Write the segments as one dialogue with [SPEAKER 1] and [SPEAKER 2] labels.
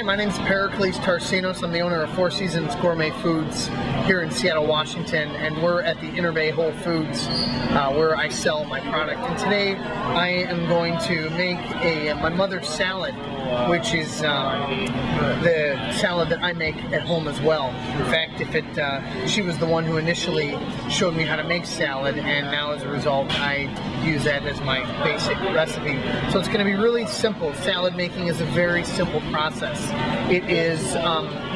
[SPEAKER 1] my name is Pericles Tarsinos. I'm the owner of Four Seasons Gourmet Foods here in Seattle, Washington, and we're at the Inner Bay Whole Foods where I sell my product. And today I am going to make my mother's salad, which is the salad that I make at home as well. In fact, she was the one who initially showed me how to make salad, and now as a result I use that as my basic recipe. So it's going to be really simple. Salad making is a very simple process. It is,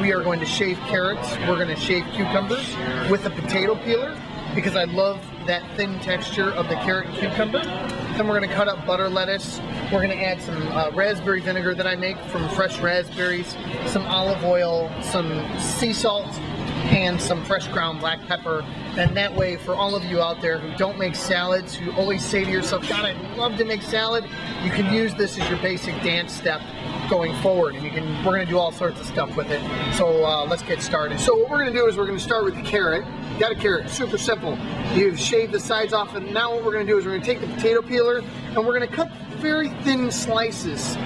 [SPEAKER 1] we are going to shave carrots, we're going to shave cucumbers with a potato peeler because I love that thin texture of the carrot and cucumber. Then we're going to cut up butter lettuce. We're going to add some raspberry vinegar that I make from fresh raspberries, some olive oil, some sea salt, and some fresh ground black pepper. And that way, for all of you out there who don't make salads, who always say to yourself, God, I'd love to make salad, you can use this as your basic dance step going forward. And we're going to do all sorts of stuff with it. So let's get started. So what we're going to do is we're going to start with the carrot. Got a carrot, super simple. You've shaved the sides off, and now what we're going to do is we're going to take the potato peeler and we're going to cut very thin slices,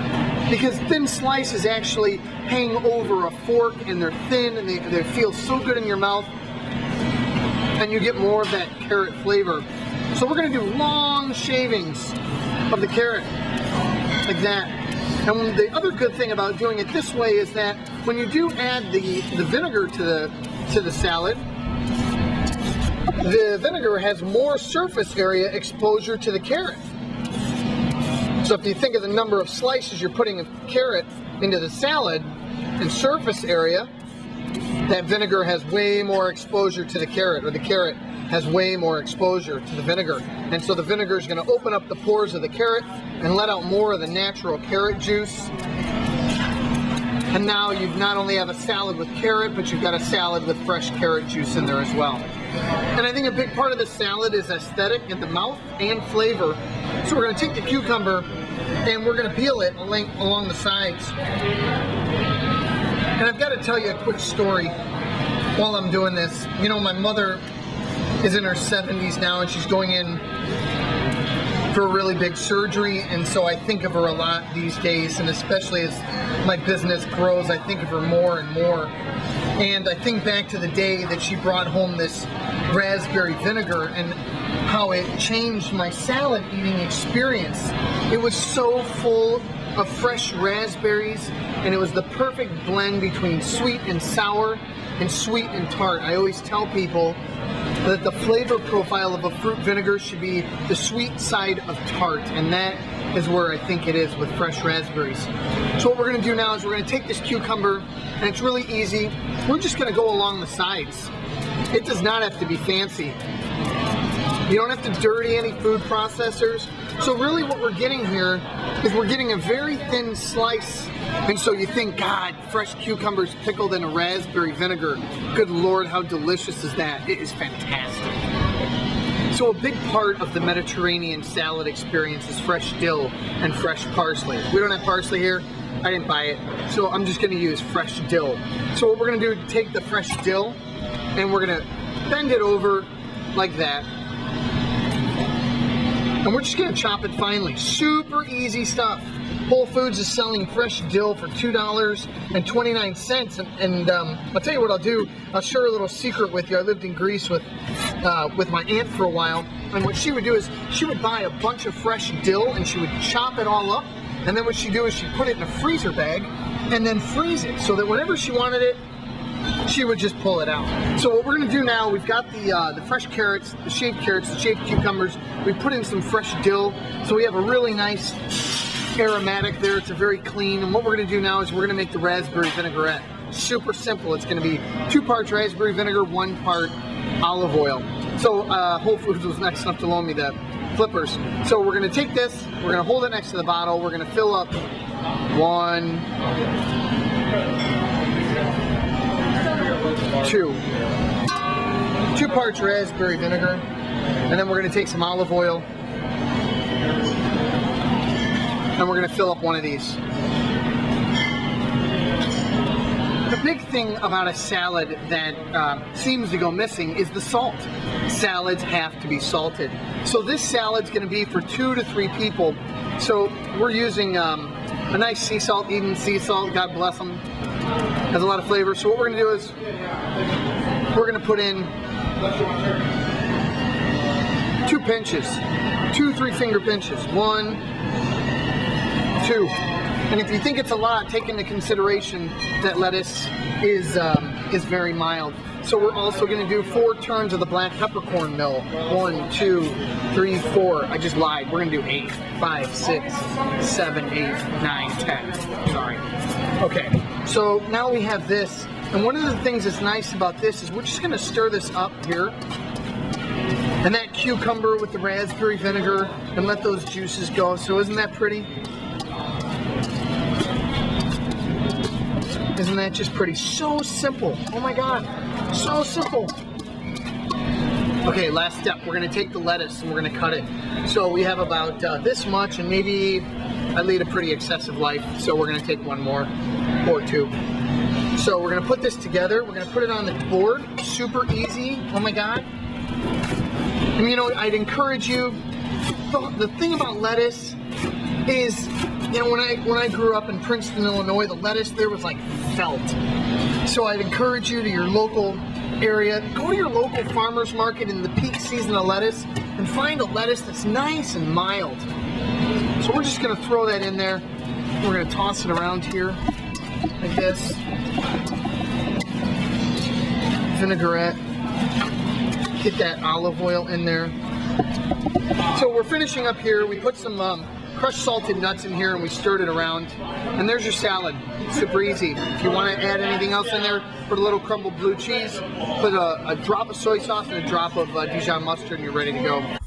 [SPEAKER 1] because thin slices actually hang over a fork and they're thin and they feel so good in your mouth, and you get more of that carrot flavor. So we're going to do long shavings of the carrot like that. And the other good thing about doing it this way is that when you do add the vinegar to the salad, the vinegar has more surface area exposure to the carrot. So if you think of the number of slices you're putting of carrot into the salad and surface area, that vinegar has way more exposure to the carrot, or the carrot has way more exposure to the vinegar. And so the vinegar is going to open up the pores of the carrot and let out more of the natural carrot juice. And now you not only have a salad with carrot, but you've got a salad with fresh carrot juice in there as well. And I think a big part of the salad is aesthetic in the mouth and flavor. So we're going to take the cucumber and we're going to peel it along the sides. And I've got to tell you a quick story while I'm doing this. You know, my mother is in her 70s now, and she's going in for a really big surgery, and so I think of her a lot these days, and especially as my business grows, I think of her more and more. And I think back to the day that she brought home this raspberry vinegar and how it changed my salad eating experience. It was so full of fresh raspberries, and it was the perfect blend between sweet and sour and sweet and tart. I always tell people that the flavor profile of a fruit vinegar should be the sweet side of tart, and that is where I think it is with fresh raspberries. So what we're going to do now is we're going to take this cucumber, and it's really easy. We're just going to go along the sides. It does not have to be fancy. You don't have to dirty any food processors. So really what we're getting here is we're getting a very thin slice. And so you think, God, fresh cucumbers pickled in a raspberry vinegar. Good Lord, how delicious is that? It is fantastic. So a big part of the Mediterranean salad experience is fresh dill and fresh parsley. We don't have parsley here. I didn't buy it. So I'm just going to use fresh dill. So what we're going to do is take the fresh dill and we're going to bend it over like that. And we're just going to chop it finely. Super easy stuff. Whole Foods is selling fresh dill for $2.29. And I'll tell you what I'll do. I'll share a little secret with you. I lived in Greece with my aunt for a while. And what she would do is she would buy a bunch of fresh dill and she would chop it all up. And then what she'd do is she'd put it in a freezer bag and then freeze it so that whenever she wanted it, she would just pull it out. So what we're going to do now, we've got the fresh carrots, the shaved cucumbers. We put in some fresh dill, so we have a really nice aromatic there. It's a very clean. And what we're going to do now is we're going to make the raspberry vinaigrette. Super simple. It's going to be 2 parts raspberry vinegar, 1 part olive oil. So Whole Foods was nice enough to loan me the flippers. So we're going to take this, we're going to hold it next to the bottle, we're going to fill up 1, 2 parts raspberry vinegar, and then we're going to take some olive oil and we're going to fill up one of these. The big thing about a salad that seems to go missing is the salt. Salads have to be salted. So this salad's going to be for 2 to 3 people. So we're using a nice sea salt, even sea salt, God bless them. Has a lot of flavor. So what we're gonna do is we're gonna put in 2 pinches, 2 3-finger pinches, 1, 2. And if you think it's a lot, take into consideration that lettuce is very mild. So we're also going to do 4 turns of the black peppercorn mill. 1, 2, 3, 4. I just lied. We're going to do 8, 5, 6, 7, 8, 9, 10. Sorry. Okay. So now we have this. And one of the things that's nice about this is we're just going to stir this up here. And that cucumber with the raspberry vinegar and let those juices go. So isn't that pretty? Isn't that just pretty? So simple. Oh my God. So simple. Okay, last step. We're going to take the lettuce and we're going to cut it. So we have about this much, and maybe I lead a pretty excessive life, so we're going to take 1 more or 2. So we're going to put this together. We're going to put it on the board. Super easy. Oh my God. And you know, I'd encourage you, the thing about lettuce is, you know, when I grew up in Princeton, Illinois, the lettuce there was like felt. So I'd encourage you to your local area, go to your local farmer's market in the peak season of lettuce and find a lettuce that's nice and mild. So we're just gonna throw that in there. We're gonna toss it around here like this. Vinaigrette. Get that olive oil in there. So we're finishing up here. We put some crushed salted nuts in here and we stirred it around. And there's your salad. Super easy. If you want to add anything else in there, put a little crumbled blue cheese, put a drop of soy sauce and a drop of Dijon mustard, and you're ready to go.